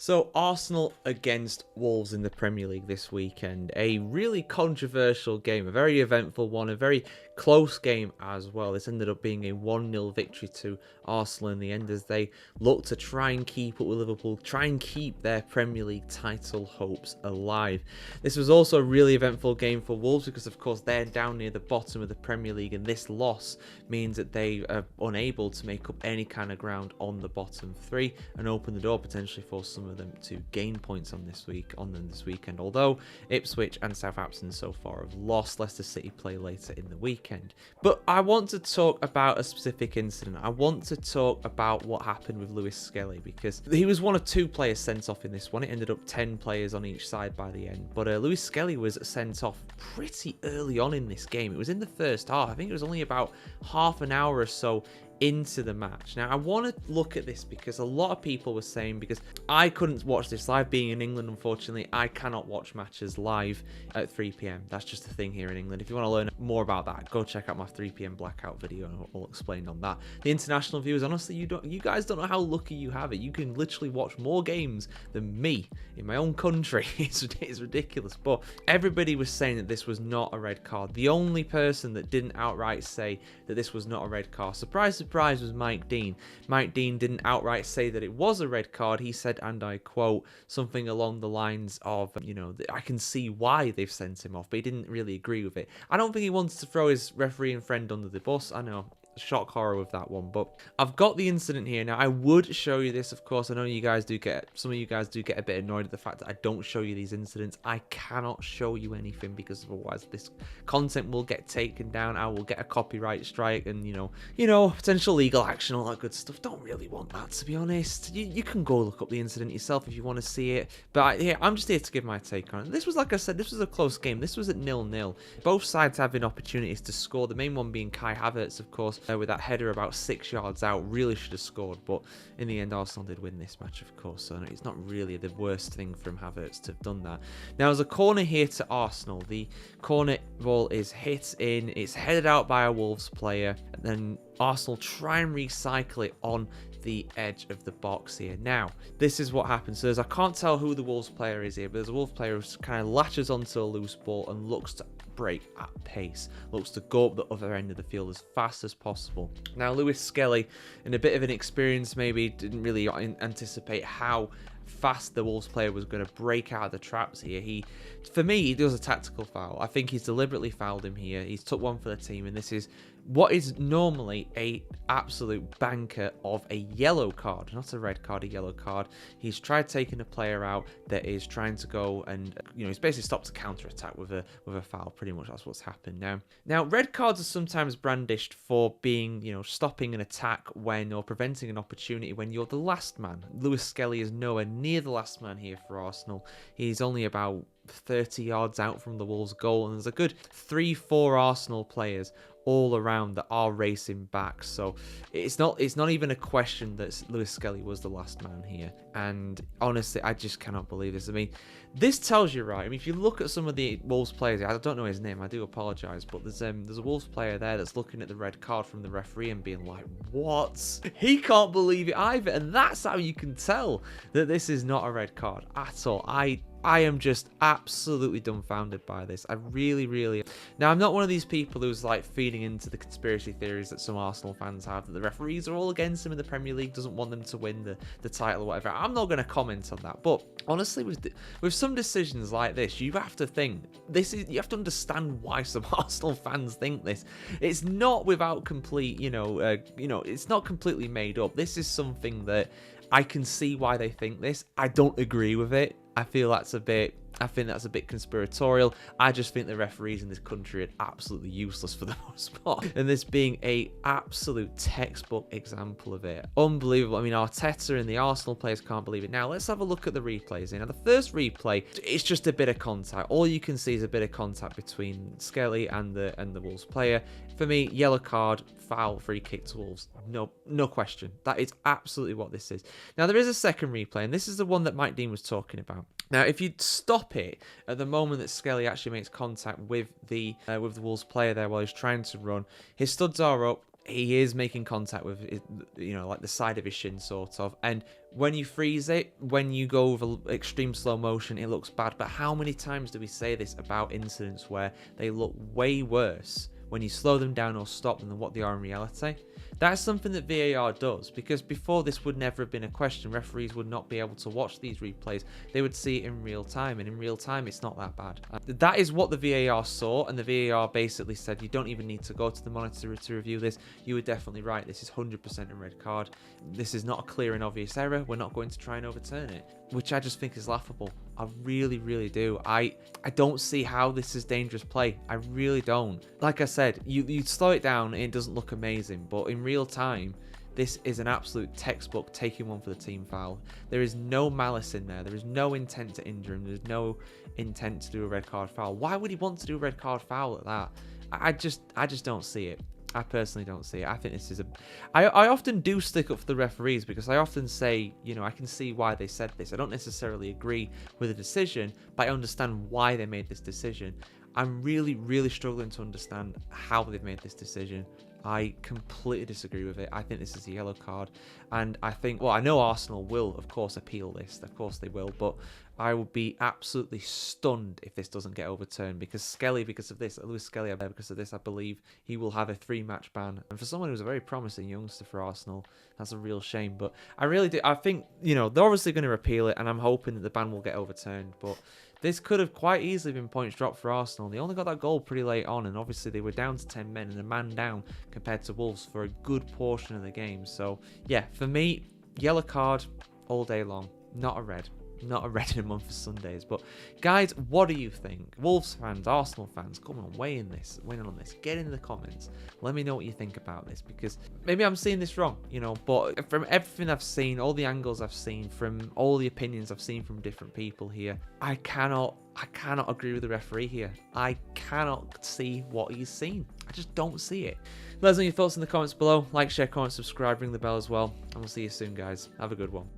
So Arsenal against Wolves in the Premier League this weekend. A really controversial game, a very eventful one, a very close game as well. This ended up being a 1-0 victory to Arsenal in the end as they look to try and keep up with Liverpool, try and keep their Premier League title hopes alive. This was also a really eventful game for Wolves because of course they're down near the bottom of the Premier League, and this loss means that they are unable to make up any kind of ground on the bottom three and open the door potentially for some of them to gain points on this weekend. Although Ipswich and Southampton so far have lost, Leicester City play later in the weekend. But I want to talk about a specific incident. I want to talk about what happened with Lewis-Skelly because he was one of two players sent off in this one. It ended up 10 players on each side by the end. But Lewis-Skelly was sent off pretty early on in this game. It was in the first half. I think it was only about half an hour or so into the match. Now I want to look at this because a lot of people were saying, because I couldn't watch this live being in England, unfortunately I cannot watch matches live at 3 p.m. That's just a thing here in England. If you want to learn more about that, go check out my 3 p.m. blackout video and I'll explain on that. The international viewers, honestly, you guys don't know how lucky you have it. You can literally watch more games than me in my own country. It's ridiculous. But everybody was saying that this was not a red card. The only person that didn't outright say that this was not a red card, surprise was Mike Dean. Mike Dean didn't outright say that it was a red card. He said, and I quote, something along the lines of, I can see why they've sent him off, but he didn't really agree with it. I don't think he wants to throw his refereeing friend under the bus. I know, shock horror with that one, but I've got the incident here. Now I would show you this, of course. I know some of you guys do get a bit annoyed at the fact that I don't show you these incidents. I cannot show you anything because otherwise this content will get taken down. I will get a copyright strike and potential legal action, all that good stuff. Don't really want that, to be honest. You can go look up the incident yourself if you want to see it, but I'm just here to give my take on it. This was, like I said, this was a close game. This was at 0-0. Both sides having opportunities to score, the main one being Kai Havertz, of course, with that header about 6 yards out, really should have scored, but in the end Arsenal did win this match, of course, so it's not really the worst thing from Havertz to have done that. Now there's a corner here to Arsenal. The corner ball is hit in, it's headed out by a Wolves player, and then Arsenal try and recycle it on the edge of the box here. Now, this is what happens. So I can't tell who the Wolves player is here, but there's a Wolves player who kind of latches onto a loose ball and looks to break at pace, looks to go up the other end of the field as fast as possible. Now, Lewis-Skelly, in a bit of an experience, maybe didn't really anticipate how fast the Wolves player was going to break out of the traps here. For me, he does a tactical foul. I think he's deliberately fouled him here. He's took one for the team, and this is what is normally a absolute banker of a yellow card, not a red card, a yellow card. He's tried taking a player out that is trying to go and, he's basically stopped a counter-attack with a foul. Pretty much that's what's happened now. Red cards are sometimes brandished for being, stopping an attack or preventing an opportunity when you're the last man. Lewis-Skelly is nowhere near the last man here for Arsenal. He's only about 30 yards out from the Wolves goal, and there's a good 3-4 Arsenal players all around that are racing back. So it's not even a question that Lewis-Skelly was the last man here. And honestly, I just cannot believe this. I mean, this tells you, right? I mean, if you look at some of the Wolves players, I don't know his name, I do apologise, but there's a Wolves player there that's looking at the red card from the referee and being like, what? He can't believe it either. And that's how you can tell that this is not a red card at all. I am just absolutely dumbfounded by this. I really. Now, I'm not one of these people who's like feeding into the conspiracy theories that some Arsenal fans have, that the referees are all against them in the Premier League, doesn't want them to win the title or whatever. I'm not going to comment on that. But honestly, with some decisions like this, you have to think, you have to understand why some Arsenal fans think this. It's not without complete, it's not completely made up. This is something that I can see why they think this. I don't agree with it. I think that's a bit conspiratorial. I just think the referees in this country are absolutely useless for the most part. And this being a absolute textbook example of it. Unbelievable. I mean, Arteta and the Arsenal players can't believe it. Now, let's have a look at the replays. Now, the first replay, it's just a bit of contact. All you can see is a bit of contact between Skelly and the Wolves player. For me, yellow card, foul, free kick to Wolves. No question. That is absolutely what this is. Now, there is a second replay, and this is the one that Mike Dean was talking about. Now, if you stop it at the moment that Skelly actually makes contact with the Wolves player there while he's trying to run, his studs are up. he is making contact with, like the side of his shin, sort of. And when you freeze it, when you go over extreme slow motion, it looks bad. But how many times do we say this about incidents where they look way worse when you slow them down or stop them than what they are in reality? That's something that VAR does, because before this would never have been a question. Referees would not be able to watch these replays. They would see it in real time, and in real time, it's not that bad. That is what the VAR saw, and the VAR basically said, you don't even need to go to the monitor to review this. You were definitely right. This is 100% a red card. This is not a clear and obvious error. We're not going to try and overturn it, which I just think is laughable. I really, really do. I don't see how this is dangerous play. I really don't. Like I said, you slow it down and it doesn't look amazing, but in real time, this is an absolute textbook taking one for the team foul. There is no malice in there. There is no intent to injure him. There's no intent to do a red card foul. Why would he want to do a red card foul at that? I just don't see it. I personally don't see it. I think this is I often do stick up for the referees, because I often say, I can see why they said this. I don't necessarily agree with the decision, but I understand why they made this decision. I'm really, really struggling to understand how they've made this decision. I completely disagree with it. I think this is a yellow card, and I think, well, I know Arsenal will, of course, appeal this. Of course they will, but I would be absolutely stunned if this doesn't get overturned, because Skelly, because of this, Lewis-Skelly, because of this, I believe he will have a 3-match ban. And for someone who's a very promising youngster for Arsenal, that's a real shame. But I really do. I think, they're obviously going to appeal it, and I'm hoping that the ban will get overturned. But this could have quite easily been points dropped for Arsenal. They only got that goal pretty late on, and obviously they were down to 10 men and a man down compared to Wolves for a good portion of the game. So, yeah, for me, yellow card all day long. Not a red. Not a red in a month for Sundays. But guys, what do you think? Wolves fans, Arsenal fans, come on, weigh in on this. Get in the comments. Let me know what you think about this, because maybe I'm seeing this wrong, but from everything I've seen, all the angles I've seen, from all the opinions I've seen from different people here, I cannot agree with the referee here. I cannot see what he's seen. I just don't see it. Let us know your thoughts in the comments below. Like, share, comment, subscribe, ring the bell as well, and we'll see you soon, guys. Have a good one.